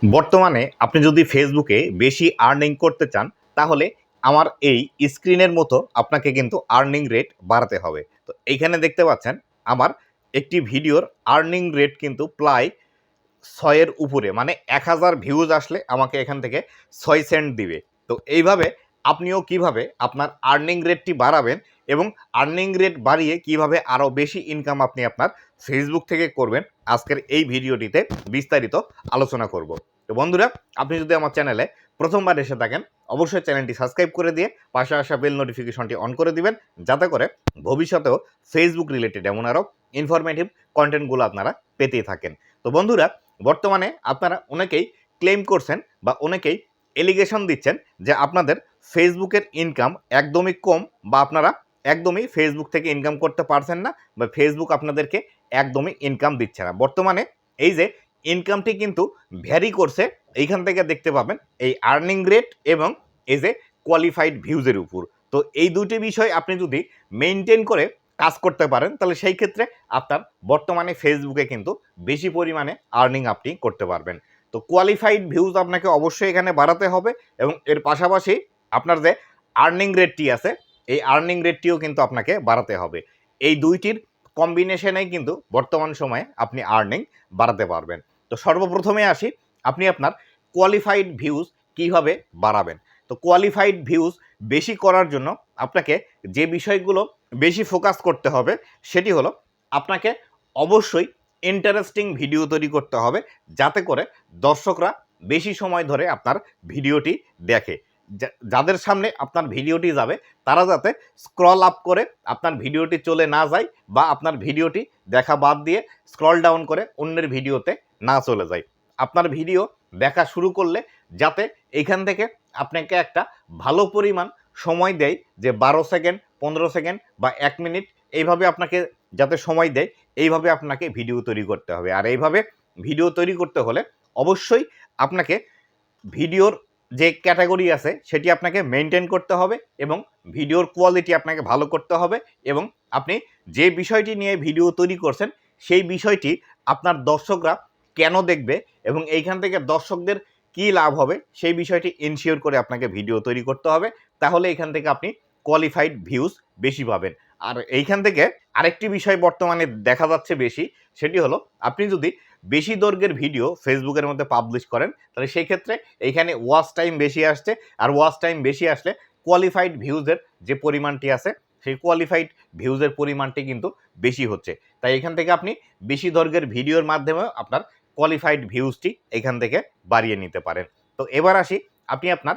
বর্তমানে আপনি যদি ফেসবুকে বেশি আর্নিং করতে চান তাহলে আমার এই স্ক্রিনের মতো আপনাকে কিন্তু আর্নিং রেট বাড়াতে হবে। তো এইখানে দেখতে পাচ্ছেন আমার একটি ভিডিওর আর্নিং রেট কিন্তু প্রায় ৬ এর উপরে, মানে ১,০০০ ভিউজ আসলে আমাকে এখান থেকে ৬ সেন্ট দিবে। তো এইভাবে আপনিও কিভাবে আপনার আর্নিং রেটটি বাড়াবেন এবং আর্নিং রেট বাড়িয়ে কিভাবে আরও বেশি ইনকাম আপনি আপনার ফেসবুক থেকে করবেন, আজকের এই ভিডিওটিতে বিস্তারিত আলোচনা করব। তো বন্ধুরা, আপনি যদি আমার চ্যানেলে প্রথমবার এসে থাকেন অবশ্যই চ্যানেলটি সাবস্ক্রাইব করে দিয়ে পাশে আসা বেল নোটিফিকেশনটি অন করে দিবেন, যাতে করে ভবিষ্যতেও ফেসবুক রিলেটেড এমন আরও ইনফরমেটিভ কন্টেন্টগুলো আপনারা পেতেই থাকেন। তো বন্ধুরা, বর্তমানে আপনারা অনেকেই ক্লেম করছেন বা অনেকেই এলিগেশন দিচ্ছেন যে আপনাদের ফেসবুকের ইনকাম একদমই কম, বা আপনারা একদমই ফেসবুক থেকে ইনকাম করতে পারছেন না, বা ফেসবুক আপনাদেরকে একদমই ইনকাম দিচ্ছে না। বর্তমানে এই যে ইনকামটি কিন্তু ভ্যারি করছে, এইখান থেকে দেখতে পাবেন এই আর্নিং রেট এবং এই যে কোয়ালিফাইড ভিউজের উপর। তো এই দুটি বিষয় আপনি যদি মেনটেন করে কাজ করতে পারেন তাহলে সেই ক্ষেত্রে আপনার বর্তমানে ফেসবুকে কিন্তু বেশি পরিমাণে আর্নিং আপনি করতে পারবেন। তো কোয়ালিফাইড ভিউজ আপনাকে অবশ্যই এখানে বাড়াতে হবে এবং এর পাশাপাশি আপনার যে আর্নিং রেটটি আছে এই আর্নিং রেটটিও কিন্তু আপনাকে বাড়াতে হবে। এই দুইটির কম্বিনেশনেই কিন্তু বর্তমান সময়ে আপনি আর্নিং বাড়াতে পারবেন। তো সর্বপ্রথমে আসি, আপনি আপনার কোয়ালিফাইড ভিউজ কিভাবে বাড়াবেন। তো কোয়ালিফাইড ভিউজ বেশি করার জন্য আপনাকে যে বিষয়গুলো বেশি ফোকাস করতে হবে সেটি হলো আপনাকে অবশ্যই ইন্টারেস্টিং ভিডিও তৈরি করতে হবে, যাতে করে দর্শকরা বেশি সময় ধরে আপনার ভিডিওটি দেখে। যাদের সামনে আপনার ভিডিওটি যাবে তারা যাতে স্ক্রল আপ করে আপনার ভিডিওটি চলে না যায়, বা আপনার ভিডিওটি দেখা বাদ দিয়ে স্ক্রল ডাউন করে অন্যের ভিডিওতে না চলে যায়। আপনার ভিডিও দেখা শুরু করলে যাতে এইখান থেকে আপনাকে একটা ভালো পরিমাণ সময় দেয়, যে ১২ সেকেন্ড, ১৫ সেকেন্ড বা ১ মিনিট, এইভাবে আপনাকে যাতে সময় দেয়, এইভাবে আপনাকে ভিডিও তৈরি করতে হবে। আর এইভাবে ভিডিও তৈরি করতে হলে অবশ্যই আপনাকে ভিডিওর যে ক্যাটাগরি আছে সেটি আপনাকে মেনটেন করতে হবে এবং ভিডিওর কোয়ালিটি আপনাকে ভালো করতে হবে, এবং আপনি যে বিষয়টি নিয়ে ভিডিও তৈরি করছেন সেই বিষয়টি আপনার দর্শকরা কেন দেখবে এবং এইখান থেকে দর্শকদের কী লাভ হবে সেই বিষয়টি এনশিওর করে আপনাকে ভিডিও তৈরি করতে হবে। তাহলে এখান থেকে আপনি কোয়ালিফাইড ভিউজ বেশি পাবেন। আর এইখান থেকে আরেকটি বিষয় বর্তমানে দেখা যাচ্ছে বেশি, সেটি হলো আপনি যদি বেশি দৈর্ঘ্যের ভিডিও ফেসবুকের মধ্যে পাবলিশ করেন তাহলে সেই ক্ষেত্রে এইখানে ওয়াচ টাইম বেশি আসছে, আর ওয়াচ টাইম বেশি আসলে কোয়ালিফাইড ভিউজের যে পরিমাণটি আছে সেই কোয়ালিফাইড ভিউজের পরিমাণটি কিন্তু বেশি হচ্ছে। তাই এখান থেকে আপনি বেশি দৈর্ঘ্যের ভিডিওর মাধ্যমে আপনার কোয়ালিফাইড ভিউজটি এখান থেকে বাড়িয়ে নিতে পারেন। তো এবার আসি, আপনি আপনার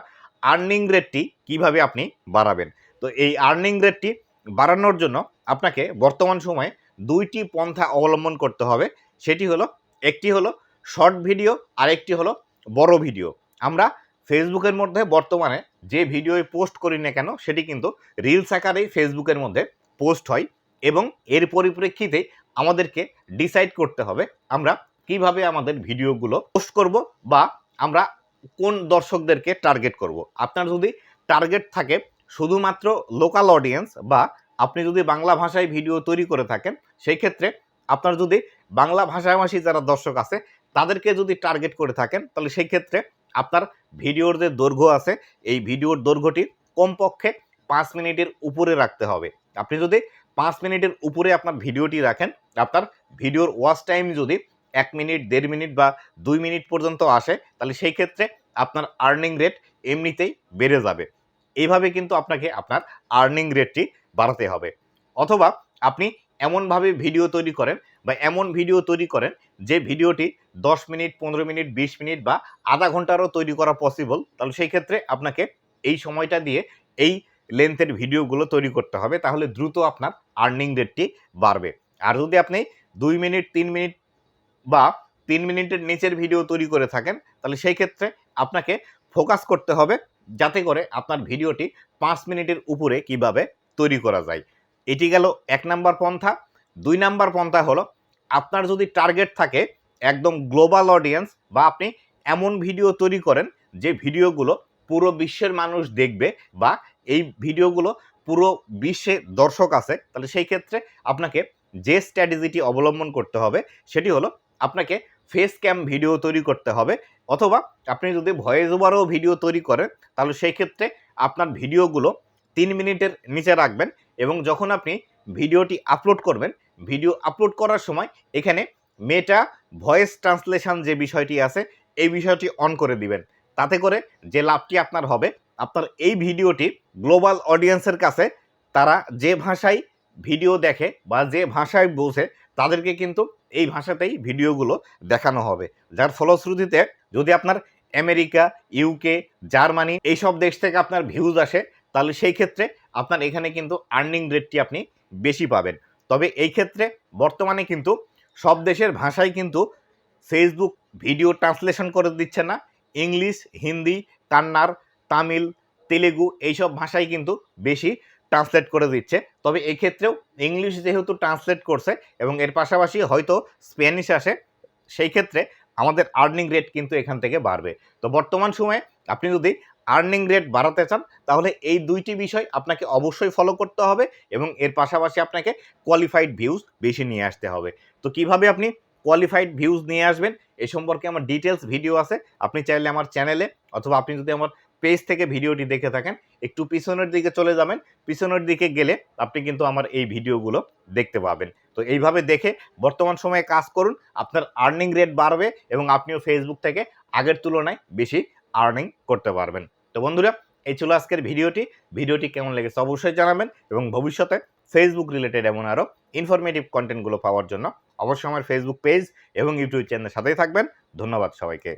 আর্নিং রেটটি কিভাবে আপনি বাড়াবেন। তো এই আর্নিং রেটটি বাড়ানোর জন্য আপনাকে বর্তমান সময়ে দুইটি পন্থা অবলম্বন করতে হবে। সেটি হলো, একটি হলো শর্ট ভিডিও, আর একটি হলো বড় ভিডিও। আমরা ফেসবুকের মধ্যে বর্তমানে যে ভিডিও পোস্ট করি না কেন সেটি কিন্তু রিলস আকারেই ফেসবুকের মধ্যে পোস্ট হয়, এবং এর পরিপ্রেক্ষিতে আমাদেরকে ডিসাইড করতে হবে আমরা কিভাবে আমাদের ভিডিওগুলো পোস্ট করব, বা আমরা কোন দর্শকদেরকে টার্গেট করব। আপনার যদি টার্গেট থাকে শুধুমাত্র লোকাল অডিয়েন্স, বা আপনি যদি বাংলা ভাষায় ভিডিও তৈরি করে থাকেন, সেই ক্ষেত্রে আপনার যদি বাংলা ভাষাভাষী যারা দর্শক আছে তাদেরকে যদি টার্গেট করে থাকেন তাহলে সেই ক্ষেত্রে আপনার ভিডিওর যে দৈর্ঘ্য আছে এই ভিডিওর দৈর্ঘ্যটি কমপক্ষে ৫ মিনিটের উপরে রাখতে হবে। আপনি যদি ৫ মিনিটের উপরে আপনার ভিডিওটি রাখেন, আপনার ভিডিওর ওয়াচ টাইম যদি ১ মিনিট, ১.৫ মিনিট বা ২ মিনিট পর্যন্ত আসে তাহলে সেই ক্ষেত্রে আপনার আর্নিং রেট এমনিতেই বেড়ে যাবে। এইভাবে কিন্তু আপনাকে আপনার আর্নিং রেটটি বাড়াতে হবে। অথবা আপনি এমনভাবে ভিডিও তৈরি করেন, বা এমন ভিডিও তৈরি করেন যে ভিডিওটি ১০ মিনিট, ১৫ মিনিট, ২০ মিনিট বা আধা ঘন্টারও তৈরি করা পসিবল। তাহলে সেই ক্ষেত্রে আপনাকে এই সময়টা দিয়ে এই লেন্থের ভিডিওগুলো তৈরি করতে হবে, তাহলে দ্রুত আপনার আর্নিং রেটটি বাড়বে। আর যদি আপনি ২ মিনিট, ৩ মিনিট বা ৩ মিনিটের নিচের ভিডিও তৈরি করে থাকেন তাহলে সেই ক্ষেত্রে আপনাকে ফোকাস করতে হবে যাতে করে আপনার ভিডিওটি ৫ মিনিটের উপরে কিভাবে তৈরি করা যায়। এটি গেল ১ নাম্বার পন্থা। ২ নাম্বার পন্থা হলো, আপনার যদি টার্গেট থাকে একদম গ্লোবাল অডিয়েন্স, বা আপনি এমন ভিডিও তৈরি করেন যে ভিডিওগুলো পুরো বিশ্বের মানুষ দেখবে, বা এই ভিডিওগুলো পুরো বিশ্বে দর্শক আছে, তাহলে সেই ক্ষেত্রে আপনাকে যে স্ট্র্যাটেজিটি অবলম্বন করতে হবে সেটি হলো আপনাকে ফেস ক্যাম ভিডিও তৈরি করতে হবে, অথবা আপনি যদি ভয়েস ওভারও ভিডিও তৈরি করেন তাহলে সেই ক্ষেত্রে আপনার ভিডিওগুলো 3 মিনিটের নিচে রাখবেন এবং যখন আপনি ভিডিওটি আপলোড করবেন, ভিডিও আপলোড করার সময় এখানে মেটা ভয়েস ট্রান্সলেশন যে বিষয়টি আছে এই বিষয়টি অন করে দিবেন। তাতে করে যে লাভটি আপনার হবে, আপনার এই ভিডিওটি গ্লোবাল অডিয়েন্সের কাছে তারা যে ভাষায় ভিডিও দেখে বা যে ভাষায় বোঝে তাদেরকে কিন্তু এই ভাষাতেই ভিডিওগুলো দেখানো হবে। যার ফলশ্রুতিতে যদি আপনার আমেরিকা, ইউকে, জার্মানি এইসব দেশ থেকে আপনার ভিউজ আসে তাহলে সেই ক্ষেত্রে আপনার এখানে কিন্তু আর্নিং রেটটি আপনি বেশি পাবেন। তবে এই ক্ষেত্রে বর্তমানে কিন্তু সব দেশের ভাষায় কিন্তু ফেসবুক ভিডিও ট্রান্সলেশন করে দিচ্ছে না। ইংলিশ, হিন্দি, কান্নাড়, তামিল, তেলেগু এইসব ভাষায় কিন্তু বেশি ট্রান্সলেট করে দিচ্ছে। তবে এই ক্ষেত্রেও ইংলিশ যেহেতু ট্রান্সলেট করছে এবং এর পাশাপাশি হয়তো স্প্যানিশ আসে, সেই ক্ষেত্রে আমাদের আর্নিং রেট কিন্তু এখান থেকে বাড়বে। তো বর্তমান সময়ে আপনি যদি আর্নিং রেট বাড়াতে চান তাহলে এই 2টি বিষয় আপনাকে অবশ্যই ফলো করতে হবে এবং এর পাশাপাশি আপনাকে কোয়ালিফাইড ভিউজ বেশি নিয়ে আসতে হবে। তো কিভাবে আপনি কোয়ালিফাইড ভিউজ নিয়ে আসবেন এ সম্পর্কে আমার ডিটেলস ভিডিও আছে। আপনি চাইলে আমার চ্যানেলে অথবা আপনি যদি আমার পেজ থেকে ভিডিওটি দেখে থাকেন একটু পিছনের দিকে চলে যাবেন। পিছনের দিকে গেলে আপনি কিন্তু আমার এই ভিডিওগুলো দেখতে পাবেন। তো এইভাবে দেখে বর্তমান সময়ে কাজ করুন, আপনার আর্নিং রেট বাড়বে এবং আপনিও ফেসবুক থেকে আগের তুলনায় বেশি আর্নিং করতে পারবেন। তো বন্ধুরা, এই ছিল আজকের ভিডিওটি কেমন লেগেছে অবশ্যই জানাবেন এবং ভবিষ্যতে ফেসবুক রিলেটেড এমন আরও ইনফরমেটিভ কন্টেন্টগুলো পাওয়ার জন্য অবশ্যই আমার ফেসবুক পেজ এবং ইউটিউব চ্যানেলের সাথেই থাকবেন। ধন্যবাদ সবাইকে।